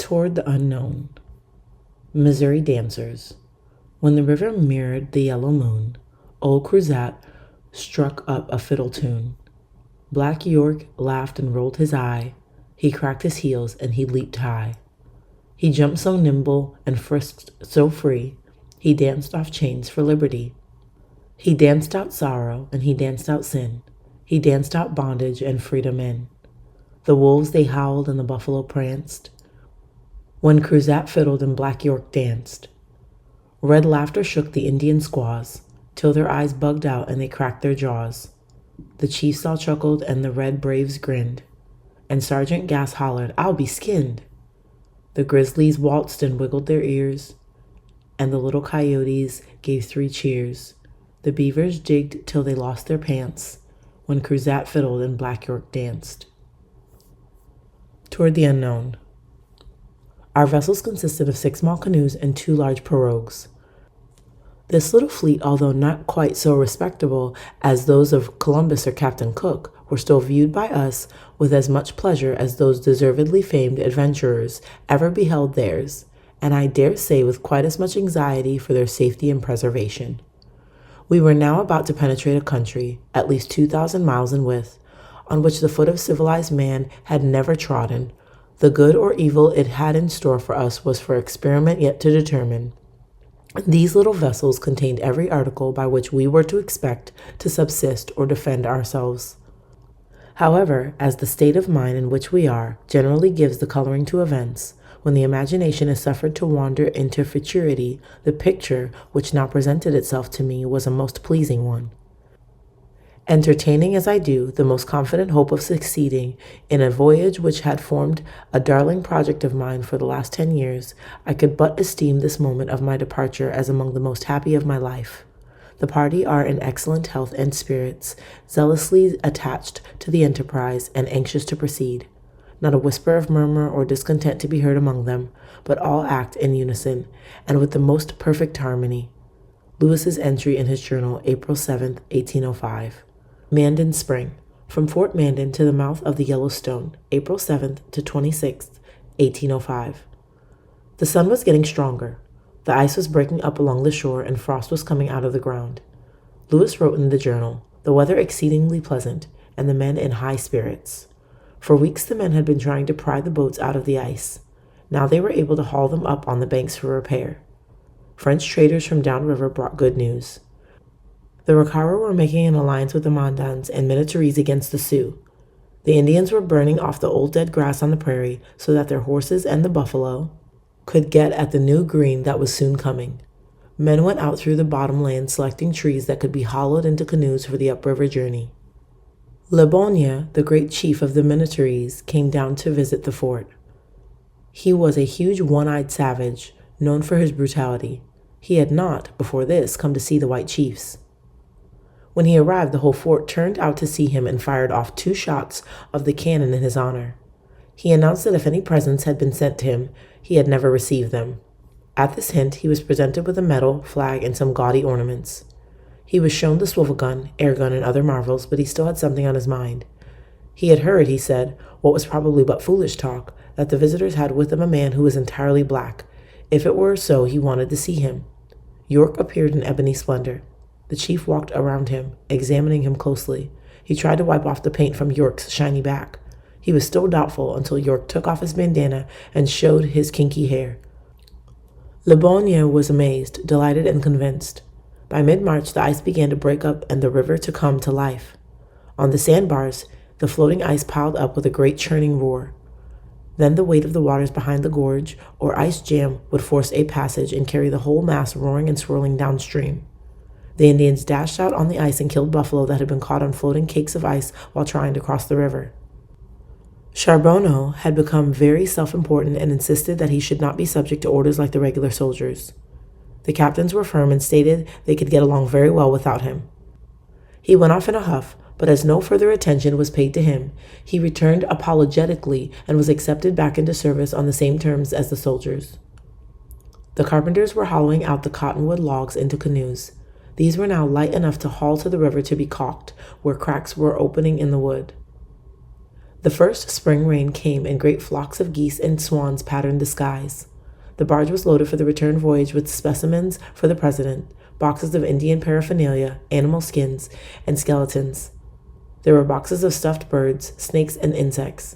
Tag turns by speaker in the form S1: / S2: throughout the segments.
S1: Toward the Unknown. Missouri Dancers. When the river mirrored the yellow moon, old Cruzat struck up a fiddle tune. Black York laughed and rolled his eye. He cracked his heels and he leaped high. He jumped so nimble and frisked so free. He danced off chains for liberty. He danced out sorrow and he danced out sin. He danced out bondage and freedom in. The wolves they howled and the buffalo pranced when Cruzat fiddled and Black York danced. Red laughter shook the Indian squaws till their eyes bugged out and they cracked their jaws. The chiefs all chuckled and the red braves grinned, and Sergeant Gass hollered, "I'll be skinned." The grizzlies waltzed and wiggled their ears, and the little coyotes gave 3 cheers. The beavers jigged till they lost their pants when Cruzat fiddled and Black York danced. Toward the Unknown. Our vessels consisted of 6 small canoes and 2 large pirogues. This little fleet, although not quite so respectable as those of Columbus or Captain Cook, were still viewed by us with as much pleasure as those deservedly famed adventurers ever beheld theirs, and I dare say with quite as much anxiety for their safety and preservation. We were now about to penetrate a country, at least 2,000 miles in width, on which the foot of civilized man had never trodden. The good or evil it had in store for us was for experiment yet to determine. These little vessels contained every article by which we were to expect to subsist or defend ourselves. However, as the state of mind in which we are generally gives the coloring to events, when the imagination is suffered to wander into futurity, the picture which now presented itself to me was a most pleasing one. Entertaining as I do the most confident hope of succeeding in a voyage which had formed a darling project of mine for the last 10 years, I could but esteem this moment of my departure as among the most happy of my life. The party are in excellent health and spirits, zealously attached to the enterprise and anxious to proceed. Not a whisper of murmur or discontent to be heard among them, but all act in unison and with the most perfect harmony. Lewis's entry in his journal, April 7th, 1805. Mandan Spring. From Fort Mandan to the mouth of the Yellowstone, April 7th to 26th, 1805. The sun was getting stronger. The ice was breaking up along the shore and frost was coming out of the ground. Lewis wrote in the journal, the weather exceedingly pleasant and the men in high spirits. For weeks the men had been trying to pry the boats out of the ice. Now they were able to haul them up on the banks for repair. French traders from downriver brought good news. The Ricara were making an alliance with the Mandans and Minnetarees against the Sioux. The Indians were burning off the old dead grass on the prairie so that their horses and the buffalo could get at the new green that was soon coming. Men went out through the bottomland selecting trees that could be hollowed into canoes for the upriver journey. Le Bonnier, the great chief of the Minnetarees, came down to visit the fort. He was a huge one-eyed savage, known for his brutality. He had not, before this, come to see the white chiefs. When he arrived, the whole fort turned out to see him and fired off 2 shots of the cannon in his honor. He announced that if any presents had been sent to him, he had never received them. At this hint, he was presented with a medal, flag, and some gaudy ornaments. He was shown the swivel gun, air gun, and other marvels, but he still had something on his mind. He had heard, he said, what was probably but foolish talk, that the visitors had with them a man who was entirely black. If it were so, he wanted to see him. York appeared in ebony splendor. The chief walked around him, examining him closely. He tried to wipe off the paint from York's shiny back. He was still doubtful until York took off his bandana and showed his kinky hair. Le Bonnier was amazed, delighted, and convinced. By mid-March, the ice began to break up and the river to come to life. On the sandbars, the floating ice piled up with a great churning roar. Then the weight of the waters behind the gorge or ice jam would force a passage and carry the whole mass roaring and swirling downstream. The Indians dashed out on the ice and killed buffalo that had been caught on floating cakes of ice while trying to cross the river. Charbonneau had become very self-important and insisted that he should not be subject to orders like the regular soldiers. The captains were firm and stated they could get along very well without him. He went off in a huff, but as no further attention was paid to him, he returned apologetically and was accepted back into service on the same terms as the soldiers. The carpenters were hollowing out the cottonwood logs into canoes. These were now light enough to haul to the river to be caulked, where cracks were opening in the wood. The first spring rain came and great flocks of geese and swans patterned the skies. The barge was loaded for the return voyage with specimens for the president, boxes of Indian paraphernalia, animal skins, and skeletons. There were boxes of stuffed birds, snakes, and insects.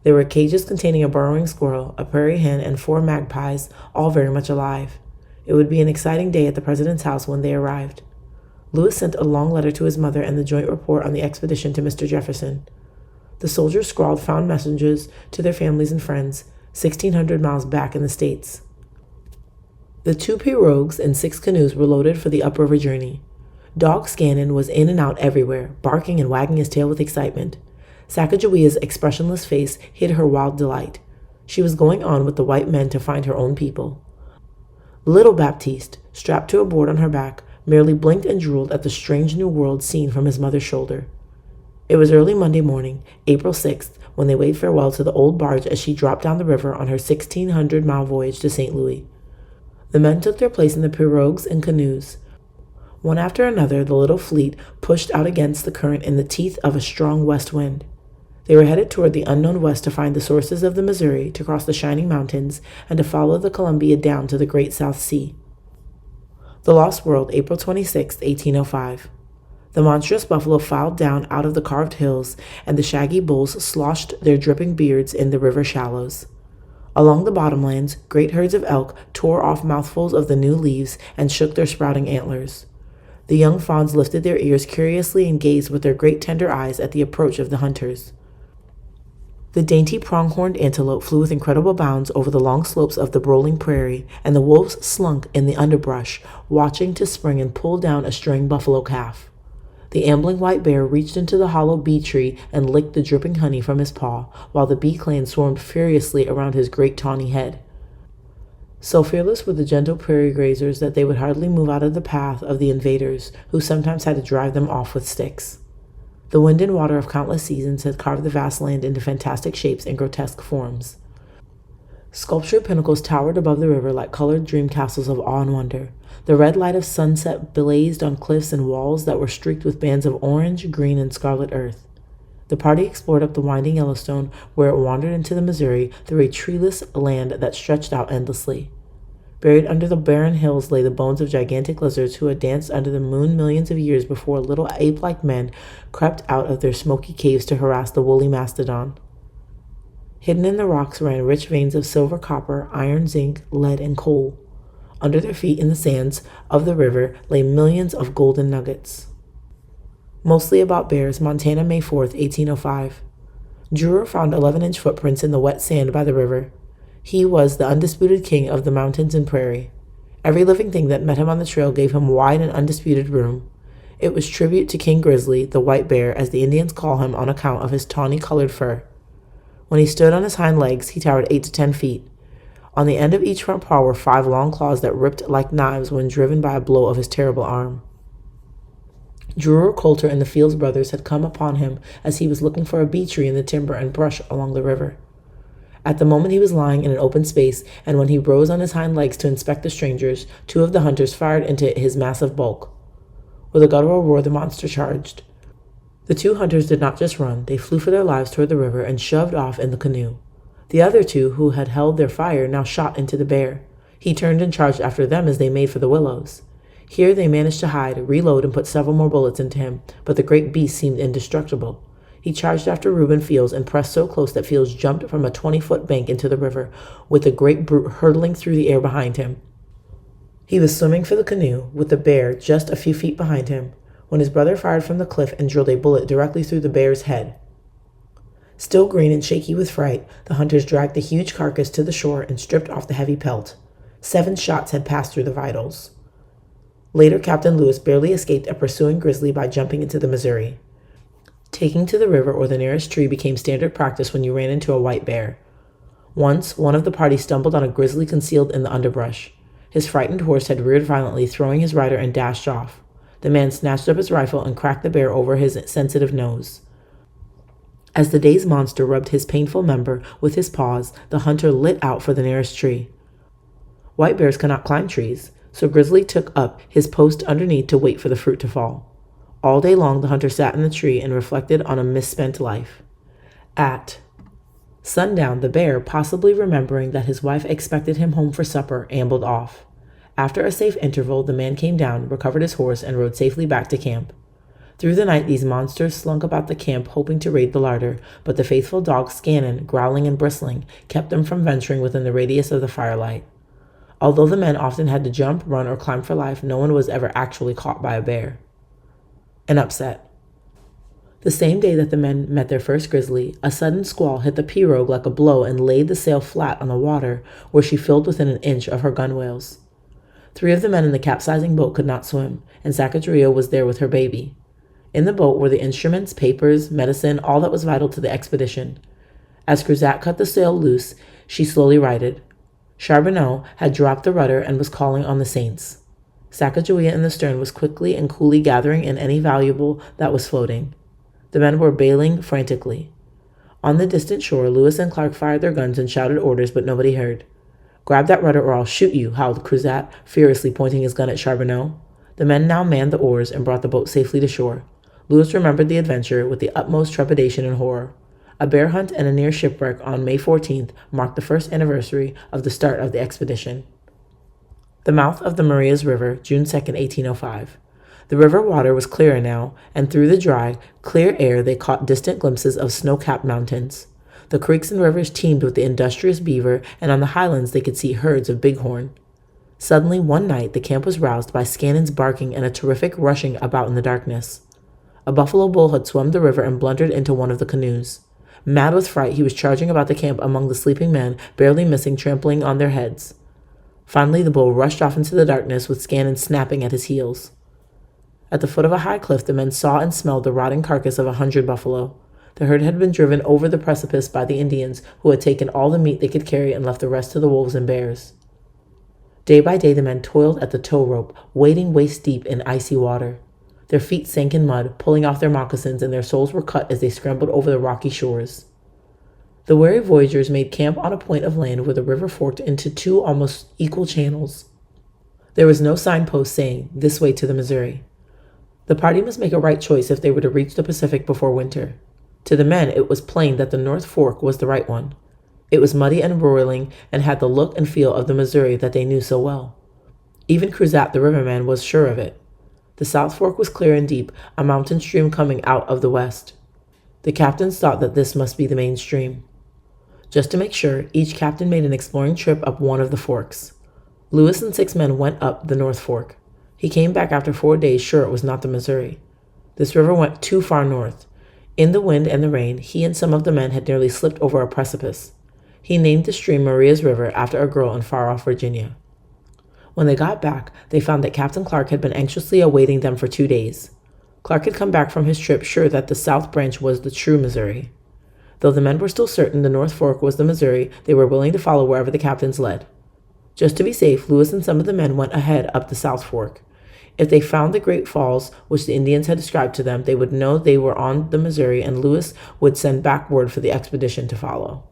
S1: There were cages containing a burrowing squirrel, a prairie hen, and 4 magpies, all very much alive. It would be an exciting day at the president's house when they arrived. Lewis sent a long letter to his mother and the joint report on the expedition to Mr. Jefferson. The soldiers scrawled found messages to their families and friends, 1,600 miles back in the States. The 2 pirogues and 6 canoes were loaded for the upriver journey. Dog Scannon was in and out everywhere, barking and wagging his tail with excitement. Sacagawea's expressionless face hid her wild delight. She was going on with the white men to find her own people. Little Baptiste, strapped to a board on her back, merely blinked and drooled at the strange new world seen from his mother's shoulder. It was early Monday morning, April 6th, when they waved farewell to the old barge as she dropped down the river on her 1,600-mile voyage to St. Louis. The men took their place in the pirogues and canoes. One after another, the little fleet pushed out against the current in the teeth of a strong west wind. They were headed toward the unknown west to find the sources of the Missouri, to cross the shining mountains, and to follow the Columbia down to the great South Sea. The Lost World, April 26, 1805. The monstrous buffalo filed down out of the carved hills, and the shaggy bulls sloshed their dripping beards in the river shallows. Along the bottomlands, great herds of elk tore off mouthfuls of the new leaves and shook their sprouting antlers. The young fawns lifted their ears curiously and gazed with their great tender eyes at the approach of the hunters. The dainty pronghorned antelope flew with incredible bounds over the long slopes of the rolling prairie, and the wolves slunk in the underbrush, watching to spring and pull down a straying buffalo calf. The ambling white bear reached into the hollow bee tree and licked the dripping honey from his paw, while the bee clan swarmed furiously around his great tawny head. So fearless were the gentle prairie grazers that they would hardly move out of the path of the invaders, who sometimes had to drive them off with sticks. The wind and water of countless seasons had carved the vast land into fantastic shapes and grotesque forms. Sculptured pinnacles towered above the river like colored dream castles of awe and wonder. The red light of sunset blazed on cliffs and walls that were streaked with bands of orange, green, and scarlet earth. The party explored up the winding Yellowstone, where it wandered into the Missouri through a treeless land that stretched out endlessly. Buried under the barren hills lay the bones of gigantic lizards who had danced under the moon millions of years before little ape-like men crept out of their smoky caves to harass the woolly mastodon. Hidden in the rocks ran rich veins of silver, copper, iron, zinc, lead, and coal. Under their feet in the sands of the river lay millions of golden nuggets. Mostly about bears, Montana, May 4th, 1805. Drewer found 11-inch footprints in the wet sand by the river. He was the undisputed king of the mountains and prairie. Every living thing that met him on the trail gave him wide and undisputed room. It was tribute to King Grizzly, the white bear, as the Indians call him on account of his tawny-colored fur. When he stood on his hind legs, he towered 8 to 10 feet. On the end of each front paw were 5 long claws that ripped like knives when driven by a blow of his terrible arm. Drewer, Coulter, and the Fields brothers had come upon him as he was looking for a bee tree in the timber and brush along the river. At the moment he was lying in an open space, and when he rose on his hind legs to inspect the strangers, 2 of the hunters fired into his massive bulk. With a guttural roar, the monster charged. The 2 hunters did not just run, they flew for their lives toward the river and shoved off in the canoe. The other 2, who had held their fire, now shot into the bear. He turned and charged after them as they made for the willows. Here they managed to hide, reload, and put several more bullets into him, but the great beast seemed indestructible. He charged after Reuben Fields and pressed so close that Fields jumped from a 20-foot bank into the river, with the great brute hurtling through the air behind him. He was swimming for the canoe, with the bear just a few feet behind him, when his brother fired from the cliff and drilled a bullet directly through the bear's head. Still green and shaky with fright, the hunters dragged the huge carcass to the shore and stripped off the heavy pelt. 7 shots had passed through the vitals. Later, Captain Lewis barely escaped a pursuing grizzly by jumping into the Missouri. Taking to the river or the nearest tree became standard practice when you ran into a white bear. Once, one of the party stumbled on a grizzly concealed in the underbrush. His frightened horse had reared violently, throwing his rider, and dashed off. The man snatched up his rifle and cracked the bear over his sensitive nose. As the dazed monster rubbed his painful member with his paws, the hunter lit out for the nearest tree. White bears cannot climb trees, so Grizzly took up his post underneath to wait for the fruit to fall. All day long the hunter sat in the tree and reflected on a misspent life. At sundown, the bear, possibly remembering that his wife expected him home for supper, ambled off. After a safe interval, the man came down, recovered his horse, and rode safely back to camp. Through the night, these monsters slunk about the camp, hoping to raid the larder, but the faithful dog Scannon, growling and bristling, kept them from venturing within the radius of the firelight. Although the men often had to jump, run, or climb for life, no one was ever actually caught by a bear. An upset. The same day that the men met their first grizzly, a sudden squall hit the pirogue like a blow and laid the sail flat on the water, where she filled within an inch of her gunwales. 3 of the men in the capsizing boat could not swim, and Sacagawea was there with her baby. In the boat were the instruments, papers, medicine, all that was vital to the expedition. As Cruzat cut the sail loose, she slowly righted. Charbonneau had dropped the rudder and was calling on the saints. Sacagawea in the stern was quickly and coolly gathering in any valuable that was floating. The men were bailing frantically. On the distant shore, Lewis and Clark fired their guns and shouted orders, but nobody heard. "Grab that rudder or I'll shoot you," howled Cruzat, furiously pointing his gun at Charbonneau. The men now manned the oars and brought the boat safely to shore. Lewis remembered the adventure with the utmost trepidation and horror. A bear hunt and a near shipwreck on May 14th marked the first anniversary of the start of the expedition. The mouth of the Marias River, June 2nd, 1805. The river water was clearer now, and through the dry, clear air they caught distant glimpses of snow-capped mountains. The creeks and rivers teemed with the industrious beaver, and on the highlands they could see herds of bighorn. Suddenly, one night, the camp was roused by Scannon's barking and a terrific rushing about in the darkness. A buffalo bull had swum the river and blundered into one of the canoes. Mad with fright, he was charging about the camp among the sleeping men, barely missing trampling on their heads. Finally, the bull rushed off into the darkness with Scannon snapping at his heels. At the foot of a high cliff, the men saw and smelled the rotting carcass of 100 buffalo. The herd had been driven over the precipice by the Indians, who had taken all the meat they could carry and left the rest to the wolves and bears. Day by day, the men toiled at the tow rope, wading waist deep in icy water. Their feet sank in mud, pulling off their moccasins, and their soles were cut as they scrambled over the rocky shores. The wary voyagers made camp on a point of land where the river forked into 2 almost equal channels. There was no signpost saying, "This way to the Missouri." The party must make a right choice if they were to reach the Pacific before winter. To the men, it was plain that the North Fork was the right one. It was muddy and roiling and had the look and feel of the Missouri that they knew so well. Even Cruzat, the riverman, was sure of it. The South Fork was clear and deep, a mountain stream coming out of the west. The captains thought that this must be the main stream. Just to make sure, each captain made an exploring trip up one of the forks. Lewis and 6 men went up the North Fork. He came back after 4 days sure it was not the Missouri. This river went too far north. In the wind and the rain, he and some of the men had nearly slipped over a precipice. He named the stream Maria's River after a girl in far-off Virginia. When they got back, they found that Captain Clark had been anxiously awaiting them for 2 days. Clark had come back from his trip sure that the South Branch was the true Missouri. Though the men were still certain the North Fork was the Missouri, they were willing to follow wherever the captains led. Just to be safe, Lewis and some of the men went ahead up the South Fork. If they found the great falls, which the Indians had described to them, they would know they were on the Missouri, and Lewis would send back word for the expedition to follow.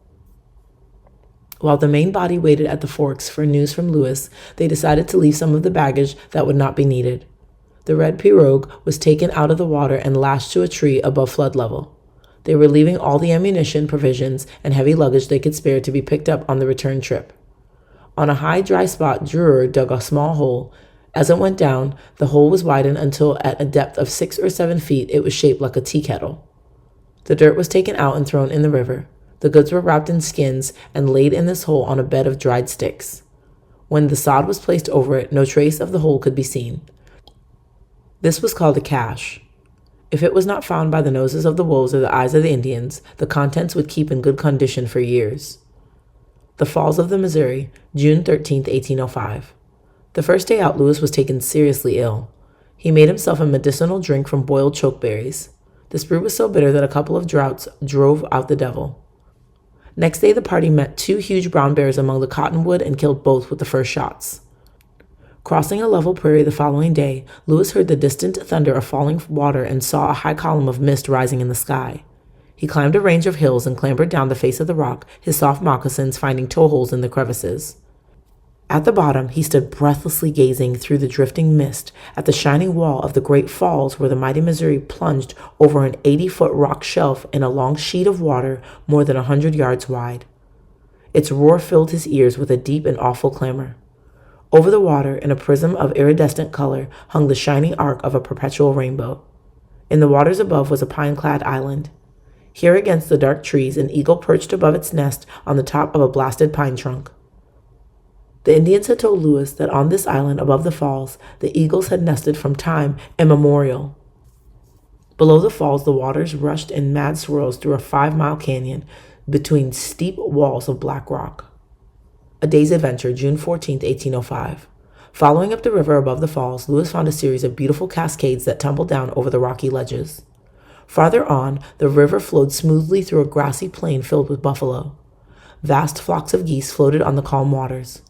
S1: While the main body waited at the forks for news from Lewis, they decided to leave some of the baggage that would not be needed. The red pirogue was taken out of the water and lashed to a tree above flood level. They were leaving all the ammunition, provisions, and heavy luggage they could spare to be picked up on the return trip. On a high, dry spot, Drewer dug a small hole. As it went down, the hole was widened until at a depth of 6 or 7 feet it was shaped like a tea kettle. The dirt was taken out and thrown in the river. The goods were wrapped in skins and laid in this hole on a bed of dried sticks. When the sod was placed over it, no trace of the hole could be seen. This was called a cache. If it was not found by the noses of the wolves or the eyes of the Indians, the contents would keep in good condition for years. The Falls of the Missouri, June 13, 1805. The first day out, Lewis was taken seriously ill. He made himself a medicinal drink from boiled chokeberries. This brew was so bitter that a couple of draughts drove out the devil. Next day, the party met 2 huge brown bears among the cottonwood and killed both with the first shots. Crossing a level prairie the following day, Lewis heard the distant thunder of falling water and saw a high column of mist rising in the sky. He climbed a range of hills and clambered down the face of the rock, his soft moccasins finding toe holes in the crevices. At the bottom, he stood breathlessly gazing through the drifting mist at the shining wall of the great falls where the mighty Missouri plunged over an 80-foot rock shelf in a long sheet of water more than 100 yards wide. Its roar filled his ears with a deep and awful clamor. Over the water, in a prism of iridescent color, hung the shining arc of a perpetual rainbow. In the waters above was a pine-clad island. Here against the dark trees, an eagle perched above its nest on the top of a blasted pine trunk. The Indians had told Lewis that on this island above the falls, the eagles had nested from time immemorial. Below the falls, the waters rushed in mad swirls through a 5-mile canyon between steep walls of black rock. A day's adventure, June 14, 1805. Following up the river above the falls, Lewis found a series of beautiful cascades that tumbled down over the rocky ledges. Farther on, the river flowed smoothly through a grassy plain filled with buffalo. Vast flocks of geese floated on the calm waters.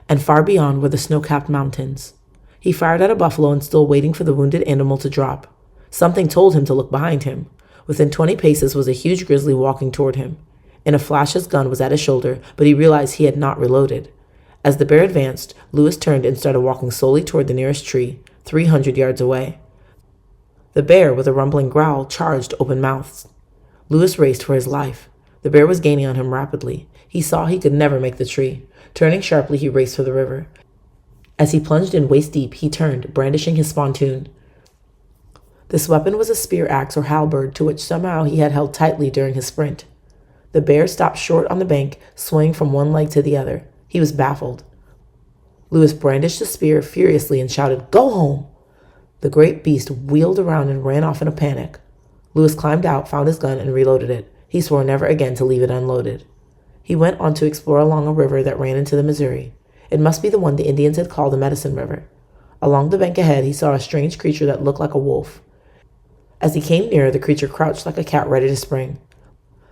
S1: And far beyond were the snow-capped mountains. He fired at a buffalo and, still waiting for the wounded animal to drop, something told him to look behind him. Within 20 paces was a huge grizzly walking toward him. In a flash, his gun was at his shoulder, but he realized he had not reloaded. As the bear advanced, Lewis turned and started walking slowly toward the nearest tree, 300 yards away. The bear, with a rumbling growl, charged open-mouthed. Lewis raced for his life. The bear was gaining on him rapidly. He saw he could never make the tree. Turning sharply, he raced for the river. As he plunged in waist-deep, he turned, brandishing his spontoon. This weapon was a spear axe or halberd to which somehow he had held tightly during his sprint. The bear stopped short on the bank, swaying from one leg to the other. He was baffled. Lewis brandished the spear furiously and shouted, "Go home!" The great beast wheeled around and ran off in a panic. Lewis climbed out, found his gun, and reloaded it. He swore never again to leave it unloaded. He went on to explore along a river that ran into the Missouri. It must be the one the Indians had called the Medicine River. Along the bank ahead, he saw a strange creature that looked like a wolf. As he came nearer, the creature crouched like a cat ready to spring.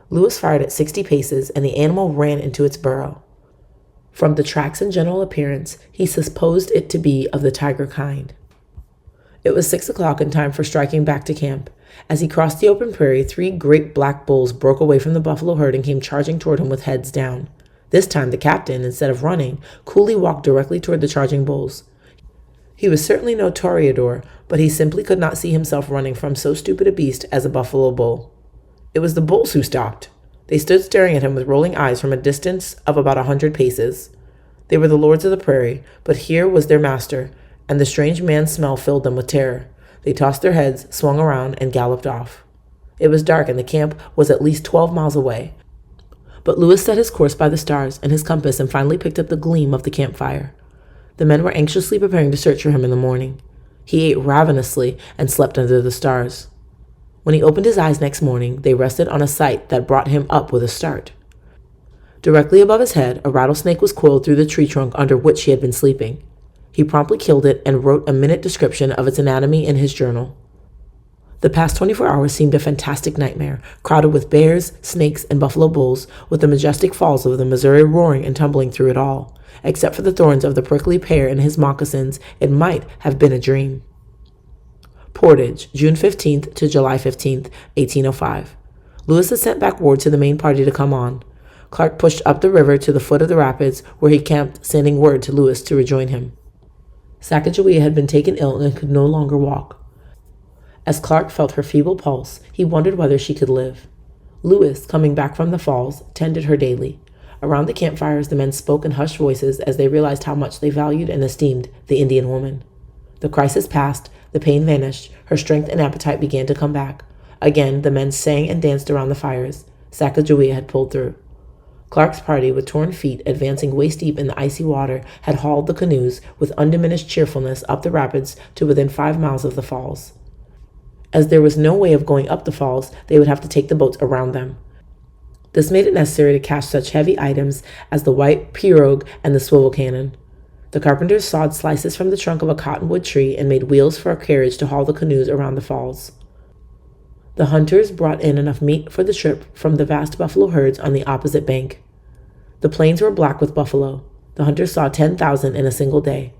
S1: Lewis fired at 60 paces, and the animal ran into its burrow. From the tracks and general appearance, he supposed it to be of the tiger kind. It was 6 o'clock and time for striking back to camp. As he crossed the open prairie, 3 great black bulls broke away from the buffalo herd and came charging toward him with heads down. This time the captain, instead of running, coolly walked directly toward the charging bulls. He was certainly no toreador, but he simply could not see himself running from so stupid a beast as a buffalo bull. It was the bulls who stopped. They stood staring at him with rolling eyes from a distance of about 100 paces. They were the lords of the prairie, but here was their master, and the strange man's smell filled them with terror. They tossed their heads, swung around, and galloped off. It was dark, and the camp was at least 12 miles away. But Lewis set his course by the stars and his compass and finally picked up the gleam of the campfire. The men were anxiously preparing to search for him in the morning. He ate ravenously and slept under the stars. When he opened his eyes next morning, they rested on a sight that brought him up with a start. Directly above his head, a rattlesnake was coiled through the tree trunk under which he had been sleeping. He promptly killed it and wrote a minute description of its anatomy in his journal. The past 24 hours seemed a fantastic nightmare, crowded with bears, snakes, and buffalo bulls, with the majestic falls of the Missouri roaring and tumbling through it all. Except for the thorns of the prickly pear in his moccasins, it might have been a dream. Portage, June 15th to July 15th, 1805. Lewis had sent back word to the main party to come on. Clark pushed up the river to the foot of the rapids, where he camped, sending word to Lewis to rejoin him. Sacagawea had been taken ill and could no longer walk. As Clark felt her feeble pulse, he wondered whether she could live. Lewis, coming back from the falls, tended her daily. Around the campfires, the men spoke in hushed voices as they realized how much they valued and esteemed the Indian woman. The crisis passed, the pain vanished, her strength and appetite began to come back. Again, the men sang and danced around the fires. Sacagawea had pulled through. Clark's party, with torn feet, advancing waist-deep in the icy water, had hauled the canoes with undiminished cheerfulness up the rapids to within 5 miles of the falls. As there was no way of going up the falls, they would have to take the boats around them. This made it necessary to cache such heavy items as the white pirogue and the swivel cannon. The carpenters sawed slices from the trunk of a cottonwood tree and made wheels for a carriage to haul the canoes around the falls. The hunters brought in enough meat for the trip from the vast buffalo herds on the opposite bank. The plains were black with buffalo. The hunters saw 10,000 in a single day.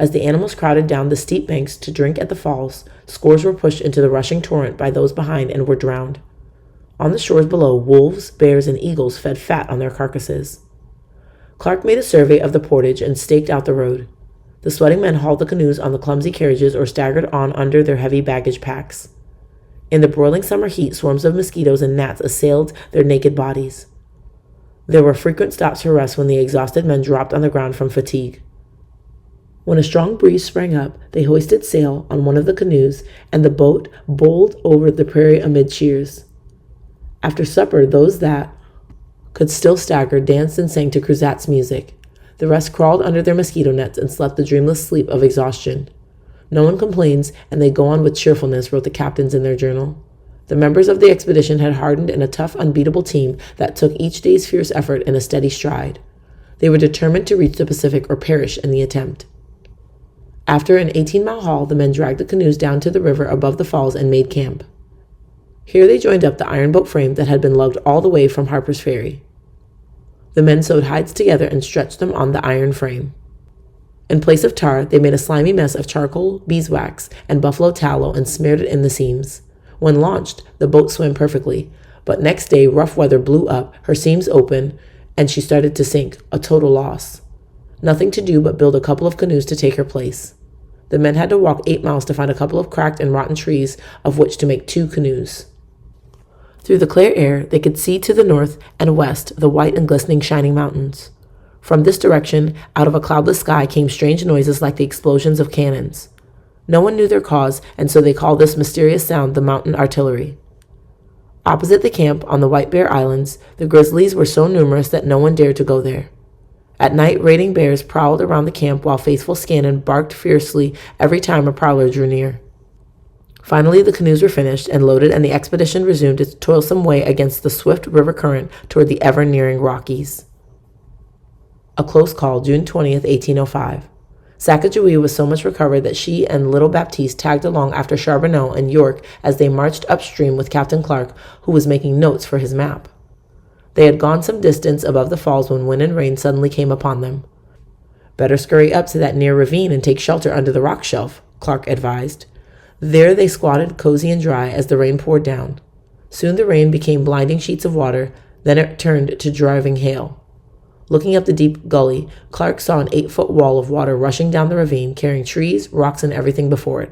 S1: As the animals crowded down the steep banks to drink at the falls, scores were pushed into the rushing torrent by those behind and were drowned. On the shores below, wolves, bears, and eagles fed fat on their carcasses. Clark made a survey of the portage and staked out the road. The sweating men hauled the canoes on the clumsy carriages or staggered on under their heavy baggage packs. In the broiling summer heat, swarms of mosquitoes and gnats assailed their naked bodies. There were frequent stops for rest when the exhausted men dropped on the ground from fatigue. When a strong breeze sprang up, they hoisted sail on one of the canoes, and the boat bowled over the prairie amid cheers. After supper, those that could still stagger danced and sang to Cruzat's music. The rest crawled under their mosquito nets and slept the dreamless sleep of exhaustion. No one complains, and they go on with cheerfulness, wrote the captains in their journal. The members of the expedition had hardened in a tough, unbeatable team that took each day's fierce effort in a steady stride. They were determined to reach the Pacific or perish in the attempt. After an 18-mile haul, the men dragged the canoes down to the river above the falls and made camp. Here they joined up the iron boat frame that had been lugged all the way from Harper's Ferry. The men sewed hides together and stretched them on the iron frame. In place of tar, they made a slimy mess of charcoal, beeswax, and buffalo tallow and smeared it in the seams. When launched, the boat swam perfectly, but next day rough weather blew up, her seams open, and she started to sink, a total loss. Nothing to do but build a couple of canoes to take her place. The men had to walk 8 miles to find a couple of cracked and rotten trees of which to make 2 canoes. Through the clear air, they could see to the north and west the white and glistening shining mountains. From this direction, out of a cloudless sky, came strange noises like the explosions of cannons. No one knew their cause, and so they called this mysterious sound the mountain artillery. Opposite the camp, on the White Bear Islands, the grizzlies were so numerous that no one dared to go there. At night, raiding bears prowled around the camp while faithful Scannon barked fiercely every time a prowler drew near. Finally, the canoes were finished and loaded, and the expedition resumed its toilsome way against the swift river current toward the ever-nearing Rockies. A close call, June 20th, 1805. Sacagawea was so much recovered that she and little Baptiste tagged along after Charbonneau and York as they marched upstream with Captain Clark, who was making notes for his map. They had gone some distance above the falls when wind and rain suddenly came upon them. "Better scurry up to that near ravine and take shelter under the rock shelf," Clark advised. There they squatted cozy and dry as the rain poured down. Soon the rain became blinding sheets of water, then it turned to driving hail. Looking up the deep gully, Clark saw an 8-foot wall of water rushing down the ravine, carrying trees, rocks, and everything before it.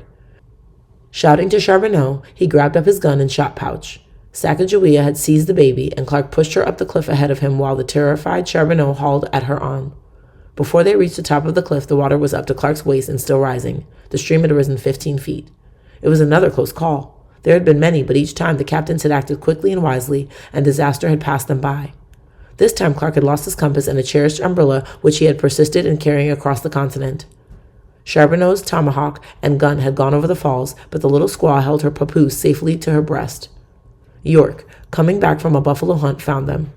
S1: Shouting to Charbonneau, he grabbed up his gun and shot pouch. Sacagawea had seized the baby, and Clark pushed her up the cliff ahead of him while the terrified Charbonneau hauled at her arm. Before they reached the top of the cliff, the water was up to Clark's waist and still rising. The stream had risen 15 feet. It was another close call. There had been many, but each time the captains had acted quickly and wisely, and disaster had passed them by. This time Clark had lost his compass and a cherished umbrella which he had persisted in carrying across the continent. Charbonneau's tomahawk and gun had gone over the falls, but the little squaw held her papoose safely to her breast. York, coming back from a buffalo hunt, found them.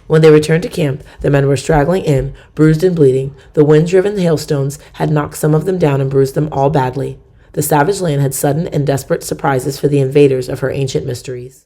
S1: When they returned to camp, the men were straggling in, bruised and bleeding. The wind-driven hailstones had knocked some of them down and bruised them all badly. The savage land had sudden and desperate surprises for the invaders of her ancient mysteries.